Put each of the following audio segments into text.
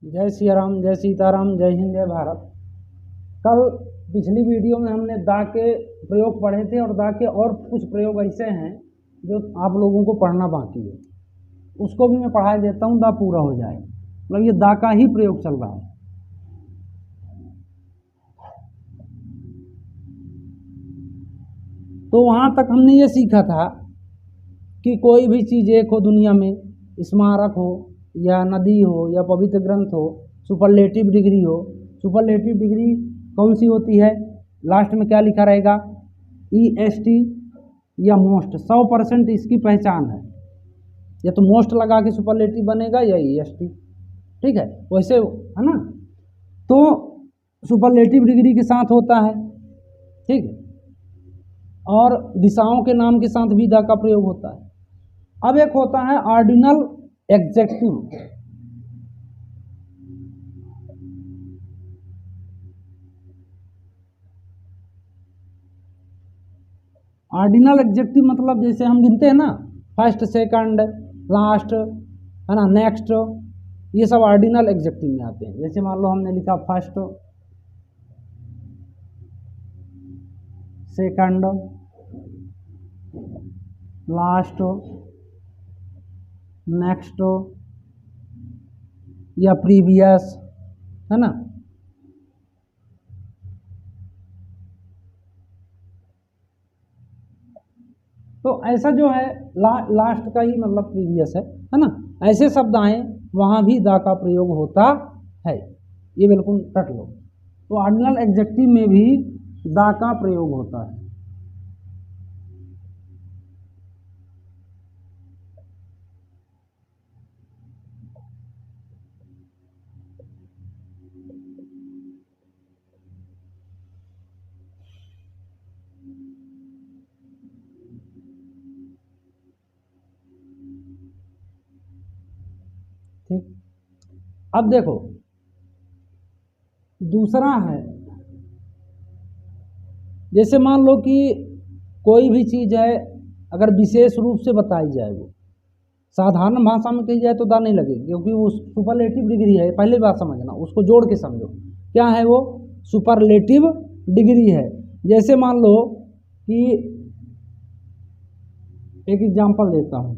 जय सिया राम, जय सीताराम, जय हिंद, जय भारत। कल पिछली वीडियो में हमने दा के प्रयोग पढ़े थे और दा के और कुछ प्रयोग ऐसे हैं जो आप लोगों को पढ़ना बाकी है, उसको भी मैं पढ़ा देता हूँ, दा पूरा हो जाए। मतलब ये दा का ही प्रयोग चल रहा है। तो वहाँ तक हमने ये सीखा था कि कोई भी चीज़ एक हो दुनिया में, स्मारक हो या नदी हो या पवित्र ग्रंथ हो, सुपरलेटिव डिग्री हो। सुपरलेटिव डिग्री कौन सी होती है? लास्ट में क्या लिखा रहेगा? EST या मोस्ट। 100% इसकी पहचान है। या तो मोस्ट लगा के सुपरलेटिव बनेगा या EST। ठीक है, वैसे है ना। तो सुपरलेटिव डिग्री के साथ होता है, ठीक है। और दिशाओं के नाम के साथ भी दा का प्रयोग होता है। अब एक होता है ऑर्डिनल एग्जेक्टिव। ऑर्डिनल एग्जेक्टिव मतलब जैसे हम गिनते हैं ना, फर्स्ट, सेकंड, लास्ट, है ना, नेक्स्ट, ये सब ऑर्डिनल एग्जेक्टिव में आते हैं। जैसे मान लो हमने लिखा फर्स्ट, सेकंड, लास्ट, नेक्स्ट या प्रीवियस, है ना। तो ऐसा जो है लास्ट का ही मतलब प्रीवियस है ना। ऐसे शब्द आए वहाँ भी दा का प्रयोग होता है, ये बिल्कुल रट लो। तो ऑर्डिनल एग्जेक्टिव में भी दा का प्रयोग होता है। ठीक, अब देखो दूसरा है, जैसे मान लो कि कोई भी चीज़ है, अगर विशेष रूप से बताई जाए, वो साधारण भाषा में कही जाए तो दा नहीं लगेगी, क्योंकि वो सुपरलेटिव डिग्री है। पहली बात समझना, उसको जोड़ के समझो क्या है वो। सुपरलेटिव डिग्री है। जैसे मान लो कि एक एग्जांपल देता हूँ,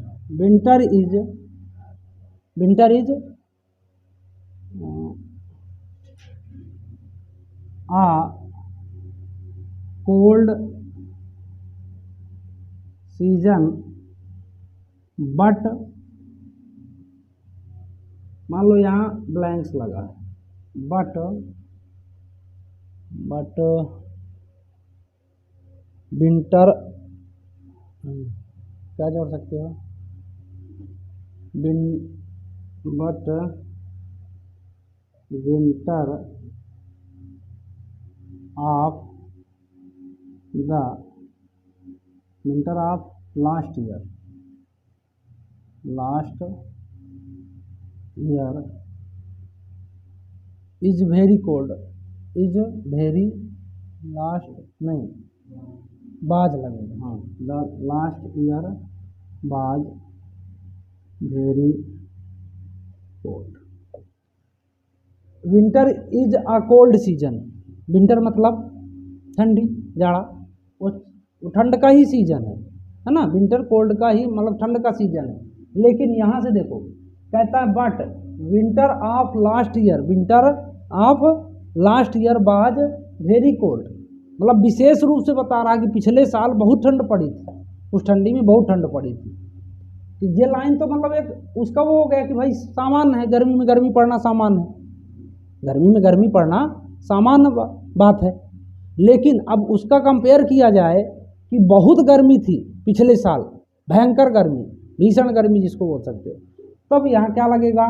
winter is a cold season but, मान लो यहाँ ब्लैंक्स लगा है, बट विंटर, क्या जोड़ सकते हो, but winter of the winter of last year is very cold, is very, last नहीं, बाज लगेगा, हाँ, द लास्ट ईयर बाज very cold. Winter is a cold season. Winter मतलब ठंडी, जाड़ा, वो ठंड का ही सीजन है ना। विंटर कोल्ड का ही मतलब ठंड का सीजन है। लेकिन यहाँ से देखो, कहता है but winter of last year, winter of last year बाज वेरी कोल्ड, मतलब विशेष रूप से बता रहा है कि पिछले साल बहुत ठंड पड़ी थी, उस ठंडी में बहुत ठंड पड़ी थी। तो ये लाइन तो मतलब एक उसका वो हो गया कि भाई सामान्य है, गर्मी में गर्मी पड़ना सामान्य है, गर्मी में गर्मी पड़ना सामान्य बात है। लेकिन अब उसका कंपेयर किया जाए कि बहुत गर्मी थी पिछले साल, भयंकर गर्मी, भीषण गर्मी जिसको बोल सकते हो, तब यहाँ क्या लगेगा?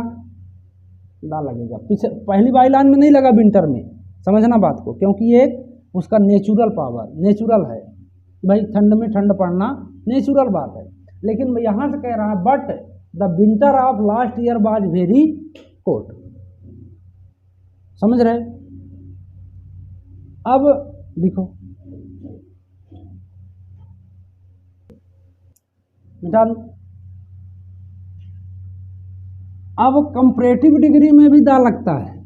दा लगेगा। पहली वाली लाइन में नहीं लगा विंटर में, समझना बात को, क्योंकि ये उसका नेचुरल पावर, नेचुरल है भाई, ठंड में ठंड पड़ना नेचुरल बात है। लेकिन यहाँ से कह रहा है but the winter of last year was very cold, समझ रहे? अब लिखो, मिटा दो। अब कंपैरेटिव डिग्री में भी दा लगता है,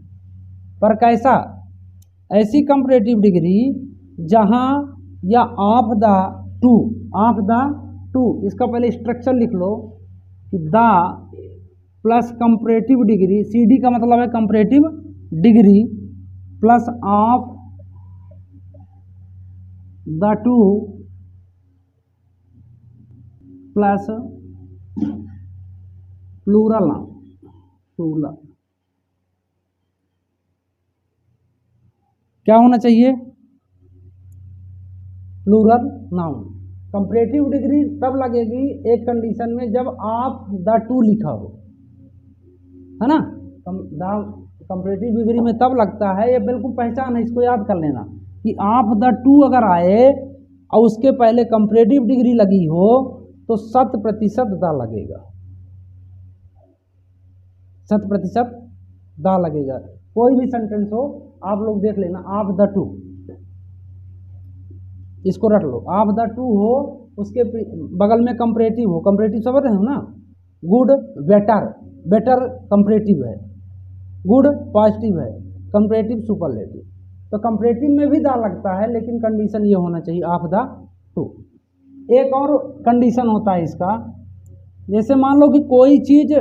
पर कैसा? ऐसी कंपैरेटिव डिग्री जहां या of the two, of the two, इसका पहले स्ट्रक्चर लिख लो कि the plus comparative degree, C D का मतलब है comparative degree plus of the two plus plural noun, plural क्या होना चाहिए? Plural noun. कंपैरेटिव डिग्री तब लगेगी एक कंडीशन में जब आप द टू लिखा हो, है ना। कंपैरेटिव डिग्री में तब लगता है, ये बिल्कुल पहचान है, इसको याद कर लेना कि आप द टू अगर आए और उसके पहले कंपैरेटिव डिग्री लगी हो तो 100% दा लगेगा, 100% दा लगेगा। कोई भी सेंटेंस हो आप लोग देख लेना, आप द टू, इसको रख लो, आप द टू हो, उसके बगल में कंपैरेटिव हो, कंपैरेटिव समझ रहे हो ना, गुड बेटर, बेटर कंपैरेटिव है, गुड पॉजिटिव है, कंपैरेटिव सुपरलेटिव। तो कंपैरेटिव में भी दा लगता है, लेकिन कंडीशन ये होना चाहिए ऑफ द टू। एक और कंडीशन होता है इसका, जैसे मान लो कि कोई चीज,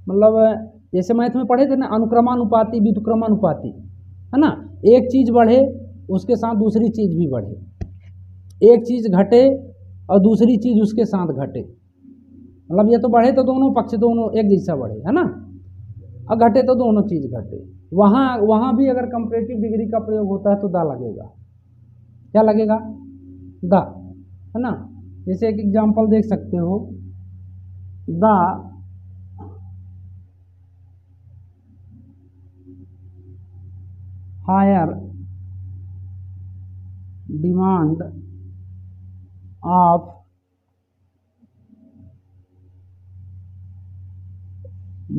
मतलब जैसे मैथ में पढ़े थे ना, अनुक्रमानुपाती व्युत्क्रमानुपाती, है ना। एक चीज बढ़े उसके साथ दूसरी चीज भी बढ़े, एक चीज घटे और दूसरी चीज उसके साथ घटे, मतलब ये तो बढ़े तो दोनों पक्ष दोनों एक जैसा बढ़े, है ना, और घटे तो दोनों चीज घटे। वहाँ भी अगर कंपैरेटिव डिग्री का प्रयोग होता है तो दा लगेगा। क्या लगेगा? दा, है ना। जैसे एक एग्जांपल देख सकते हो, the higher demand of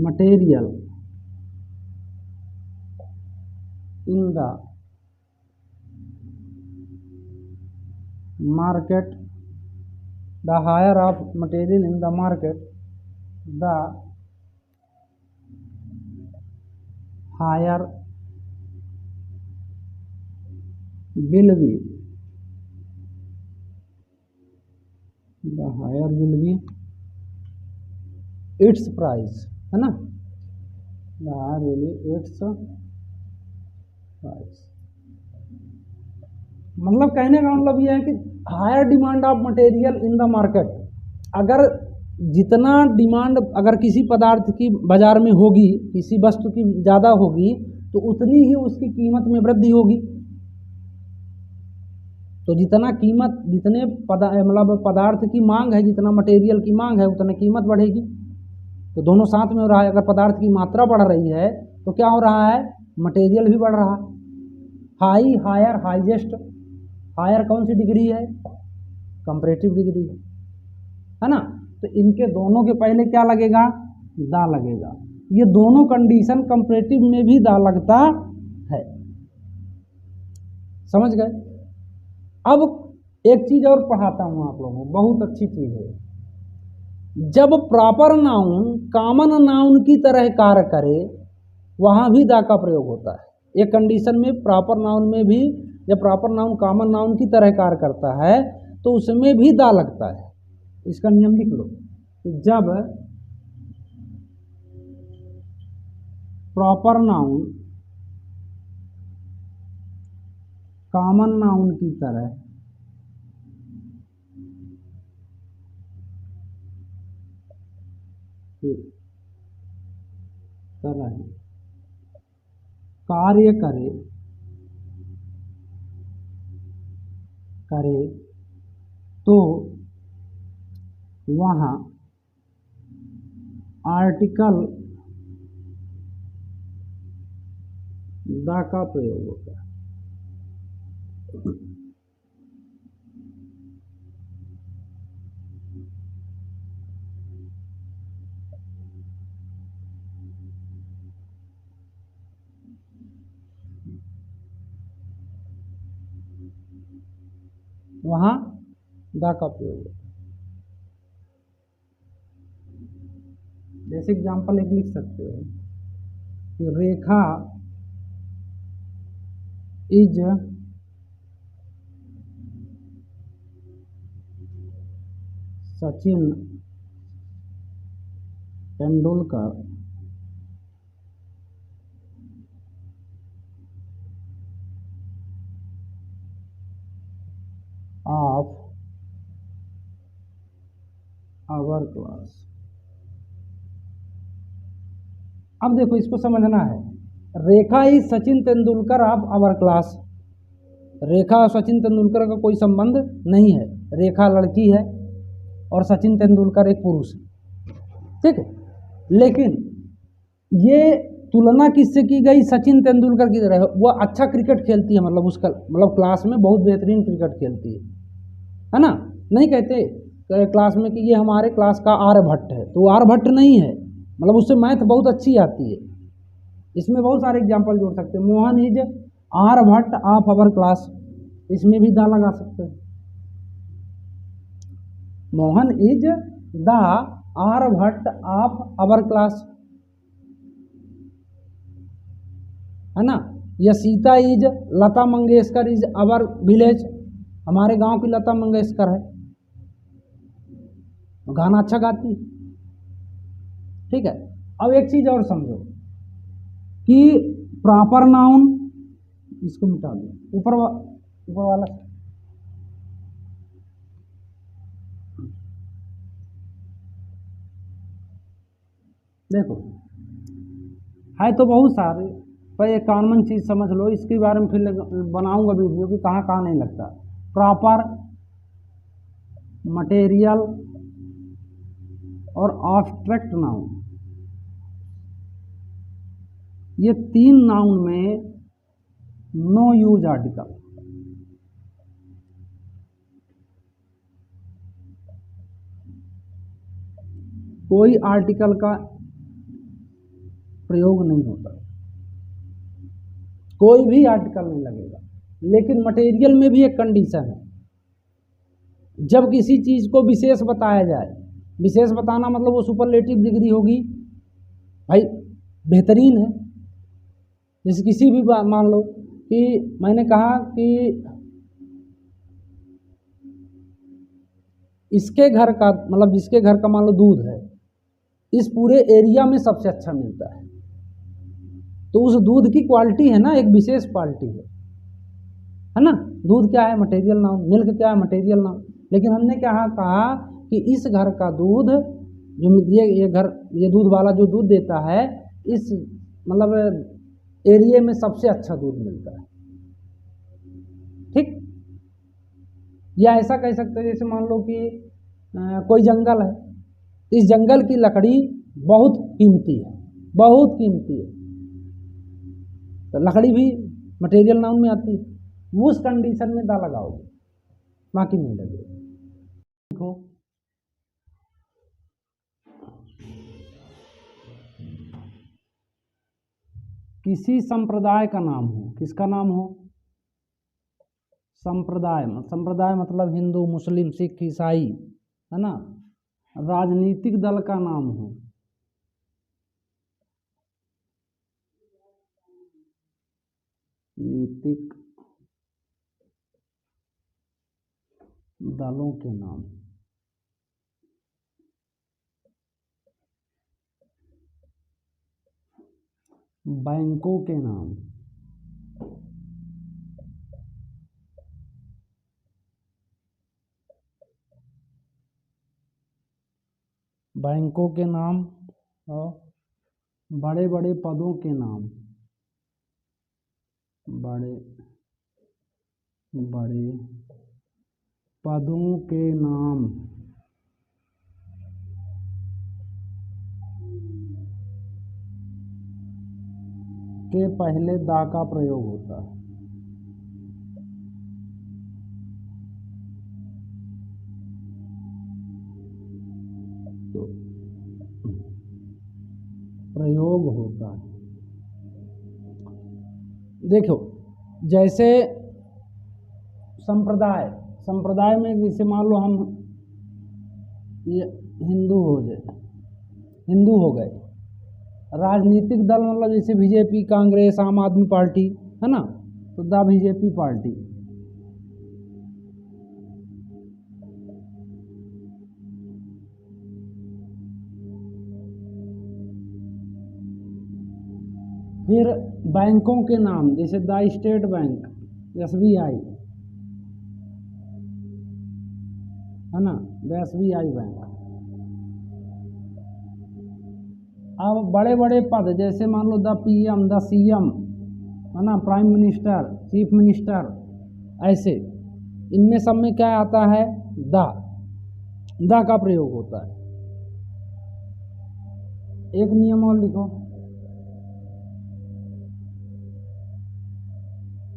material in the market, the higher of material in the market, the higher will be, the higher will be its price, है ना, the higher will be its price. मतलब कहने का मतलब यह है कि higher demand of material in the market, अगर जितना डिमांड अगर किसी पदार्थ की बाजार में होगी, किसी वस्तु की ज़्यादा होगी, तो उतनी ही उसकी कीमत में वृद्धि होगी। तो जितना कीमत, जितने मतलब पदार्थ की मांग है, जितना मटेरियल की मांग है, उतना कीमत बढ़ेगी। तो दोनों साथ में हो रहा है। अगर पदार्थ की मात्रा बढ़ रही है तो क्या हो रहा है? मटेरियल भी बढ़ रहा है। हाई, हायर, हाईएस्ट, हायर कौन सी डिग्री है? कंपैरेटिव डिग्री है ना। तो इनके दोनों के पहले क्या लगेगा? दा लगेगा। ये दोनों कंडीशन कंपैरेटिव में भी दा लगता है। समझ गए? अब एक चीज और पढ़ाता हूं आप लोगों को, बहुत अच्छी चीज है। जब प्रॉपर नाउन कॉमन नाउन की तरह कार्य करे, वहां भी दा का प्रयोग होता है। एक कंडीशन में प्रॉपर नाउन में भी, जब प्रॉपर नाउन कॉमन नाउन की तरह कार्य करता है तो उसमें भी दा लगता है। इसका नियम लिख लो कि जब प्रॉपर नाउन कॉमन नाउन की तरह कार्य करे तो वहाँ आर्टिकल द का प्रयोग होता है। वहाँ द का प्रयोग होता है। जैसे एग्जाम्पल एक लिख सकते हो कि Rekha is Sachin Tendulkar of our class. अब देखो इसको समझना है, Rekha is Sachin Tendulkar of our class. Rekha और सचिन तेंदुलकर का कोई संबंध नहीं है, रेखा लड़की है और सचिन तेंदुलकर एक पुरुष है, ठीक है। लेकिन ये तुलना किससे की गई, सचिन तेंदुलकर की तरह। वह अच्छा क्रिकेट खेलती है, मतलब उसका मतलब क्लास में बहुत बेहतरीन क्रिकेट खेलती है ना। नहीं कहते क्लास में कि ये हमारे क्लास का आर्यभट्ट है, तो आर्यभट्ट नहीं है, मतलब उससे मैथ बहुत अच्छी आती है। इसमें बहुत सारे एग्जाम्पल जोड़ सकते हैं। Mohan is Aryabhatta of our class, इसमें भी दा लगा सकते हैं। Mohan is the Aryabhatta of our class, है ना। या Sita is Lata Mangeshkar is our village, हमारे गांव की लता मंगेशकर है, गाना अच्छा गाती है, ठीक है। अब एक चीज और समझो कि प्रॉपर नाउन, इसको मिटा दो, ऊपर वाला देखो है तो बहुत सारे, पर एक कॉमन चीज समझ लो, इसके बारे में फिर बनाऊंगा वीडियो कि कहाँ कहाँ नहीं लगता। प्रॉपर, मटेरियल और ऑब्स्ट्रैक्ट नाउन, ये तीन नाउन में नो यूज आर्टिकल। कोई आर्टिकल का प्रयोग नहीं होता, कोई भी आर्टिकल नहीं लगेगा। लेकिन मटेरियल में भी एक कंडीशन है, जब किसी चीज को विशेष बताया जाए, विशेष बताना मतलब वो सुपरलेटिव डिग्री होगी, भाई बेहतरीन है। जैसे किसी भी बात, मान लो कि मैंने कहा कि इसके घर का, मतलब जिसके घर का मान लो दूध है, इस पूरे एरिया में सबसे अच्छा मिलता है, तो उस दूध की क्वालिटी है ना, एक विशेष क्वालिटी है ना। दूध क्या है, मटेरियल नाउन। मिल्क क्या है, मटेरियल नाउन। लेकिन हमने क्या कहा कि इस घर का दूध, जो ये घर, ये दूध वाला जो दूध देता है, इस मतलब एरिया में सबसे अच्छा दूध मिलता है, ठीक। या ऐसा कह सकते हैं, जैसे मान लो कि कोई जंगल है, इस जंगल की लकड़ी बहुत कीमती है, बहुत कीमती है, तो लकड़ी भी मटेरियल नाउन में आती है। उस कंडीशन में दा लगाओगे, बाकी नहीं लगेगा। देखो किसी संप्रदाय का नाम हो, किसका नाम हो, संप्रदाय, संप्रदाय मतलब हिंदू, मुस्लिम, सिख, ईसाई, है ना। राजनीतिक दल का नाम हो, नीतिक दलों के नाम, बैंकों के नाम, बैंकों के नाम, और बड़े बड़े पदों के नाम, बड़े बड़े पदों के नाम के पहले दा का प्रयोग होता है। तो प्रयोग होता है। देखो जैसे संप्रदाय, संप्रदाय में जैसे मान लो हम ये हिंदू हो जाए, हिंदू हो गए। राजनीतिक दल मतलब जैसे बीजेपी, कांग्रेस, आम आदमी पार्टी, है ना, तो द बीजेपी पार्टी। फिर बैंकों के नाम, जैसे द स्टेट बैंक, SBI, है ना, द SBI बैंक। अब बड़े बड़े पद, जैसे मान लो द PM, द CM, है ना, प्राइम मिनिस्टर, चीफ मिनिस्टर, ऐसे इनमें सब में क्या आता है, द का प्रयोग होता है। एक नियम और लिखो,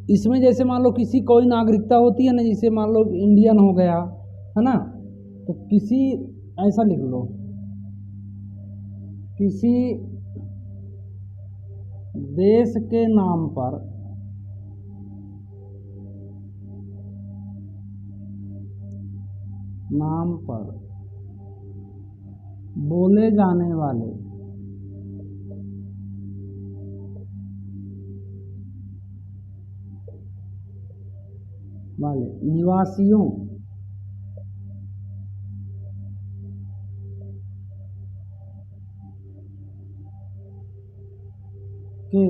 इसमें जैसे मान लो किसी कोई नागरिकता होती है ना, जैसे मान लो इंडियन हो गया, है ना, तो किसी, ऐसा लिख लो, किसी देश के नाम पर बोले जाने वाले निवासियों के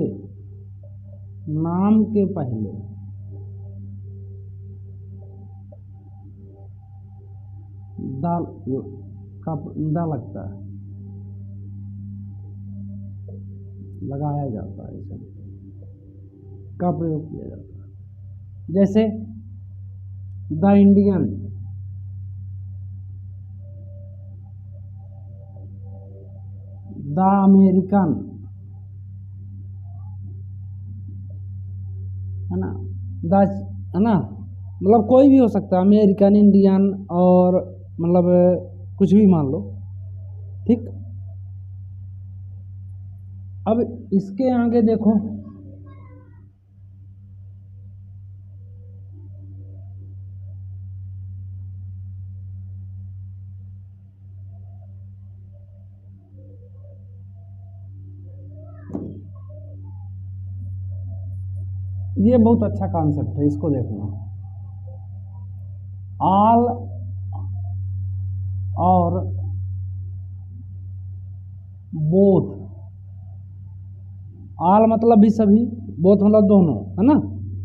नाम के पहले दाल का दा लगता है, लगाया जाता है, इसे का प्रयोग किया जाता है। जैसे द इंडियन, द अमेरिकन, है ना, द, है ना, मतलब कोई भी हो सकता है, अमेरिकन, इंडियन, और मतलब कुछ भी मान लो, ठीक। अब इसके आगे देखो, ये बहुत अच्छा कॉन्सेप्ट है, इसको देखना। आल और बोथ, आल मतलब भी सभी, बोथ मतलब दोनों, है ना,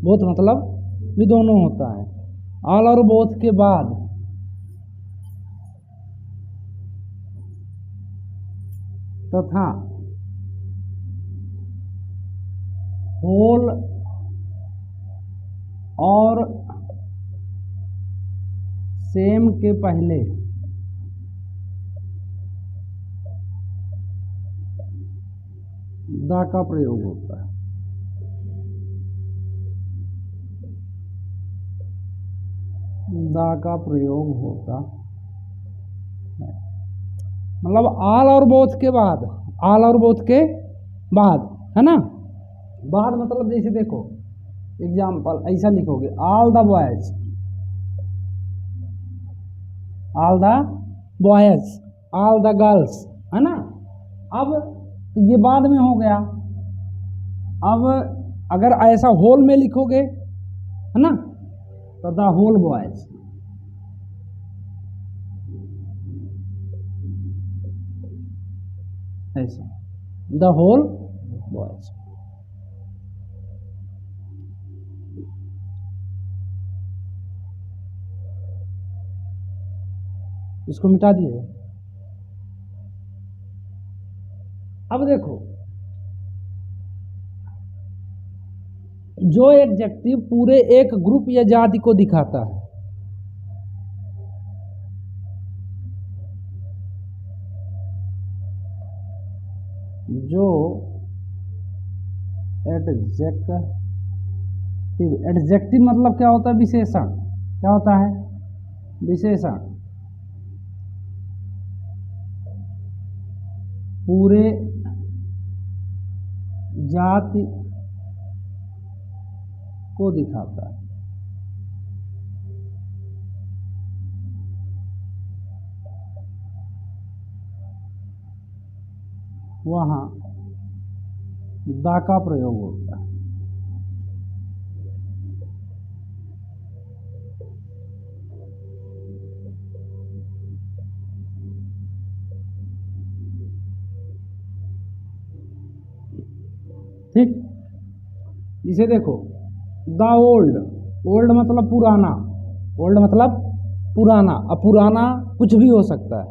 बोथ मतलब भी दोनों होता है। आल और बोथ के बाद तथा होल और सेम के पहले द का प्रयोग होता है। द का प्रयोग होता है, मतलब आल और बोथ के बाद, आल और बोथ के बाद, है ना, बाद मतलब जैसे देखो एग्जाम्पल ऐसा लिखोगे, all the boys, all the boys, all the girls, है ना। अब ये बाद में हो गया। अब अगर ऐसा होल में लिखोगे, है ना, तो द होल बॉयज, ऐसा, द होल बॉयज। इसको मिटा दिए। अब देखो, जो एडजेक्टिव पूरे एक ग्रुप या जाति को दिखाता है, जो एडजेक्टिव मतलब क्या होता है, विशेषण, क्या होता है, विशेषण, पूरे जाति को दिखाता है। वहाँ दा का प्रयोग होता है। ठीक, इसे देखो, द ओल्ड, ओल्ड मतलब पुराना, ओल्ड मतलब पुराना। अब पुराना कुछ भी हो सकता है,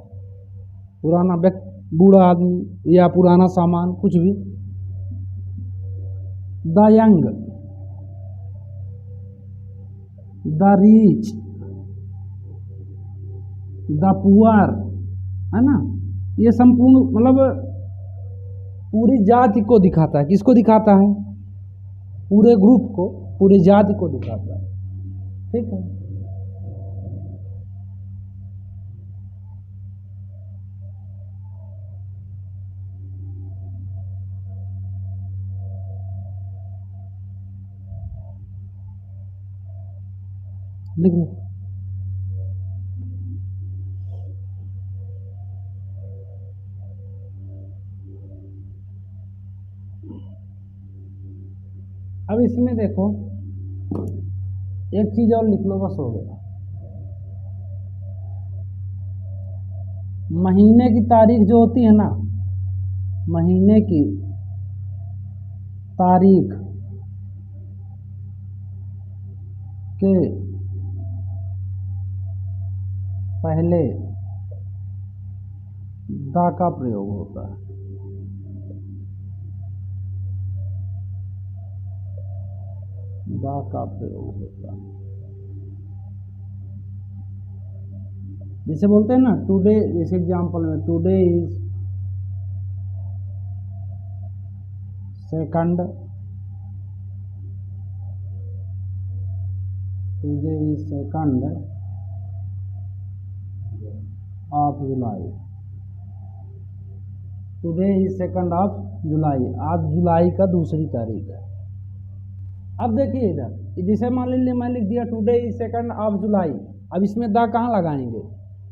पुराना व्यक्ति, बूढ़ा आदमी, या पुराना सामान, कुछ भी। The young, the rich, the poor, है ना, ये संपूर्ण मतलब पूरी जाति को दिखाता है। किसको दिखाता है? पूरे ग्रुप को, पूरी जाति को दिखाता है। ठीक है, लिख लो। अब इसमें देखो, एक चीज और लिख लो, बस हो गया। महीने की तारीख जो होती है ना, महीने की तारीख के पहले दा का प्रयोग होता है। दा का प्रयोग होता है। जैसे बोलते हैं ना टुडे, जैसे एग्जांपल में today is second, today is second of July, today is second of July, आज जुलाई का दूसरी तारीख है। अब देखिए इधर, जैसे मान लीजिए मैं लिख दिया today is second of July, अब इसमें दा कहाँ लगाएंगे?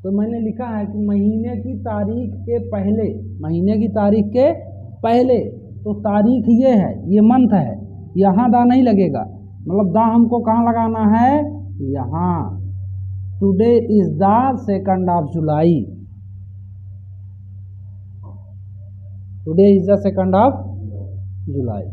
तो मैंने लिखा है कि महीने की तारीख के पहले, महीने की तारीख के पहले, तो तारीख ये है, ये मंथ है, यहाँ दा नहीं लगेगा। मतलब दा हमको कहाँ लगाना है? यहाँ, today is the second of July, today is the second of July.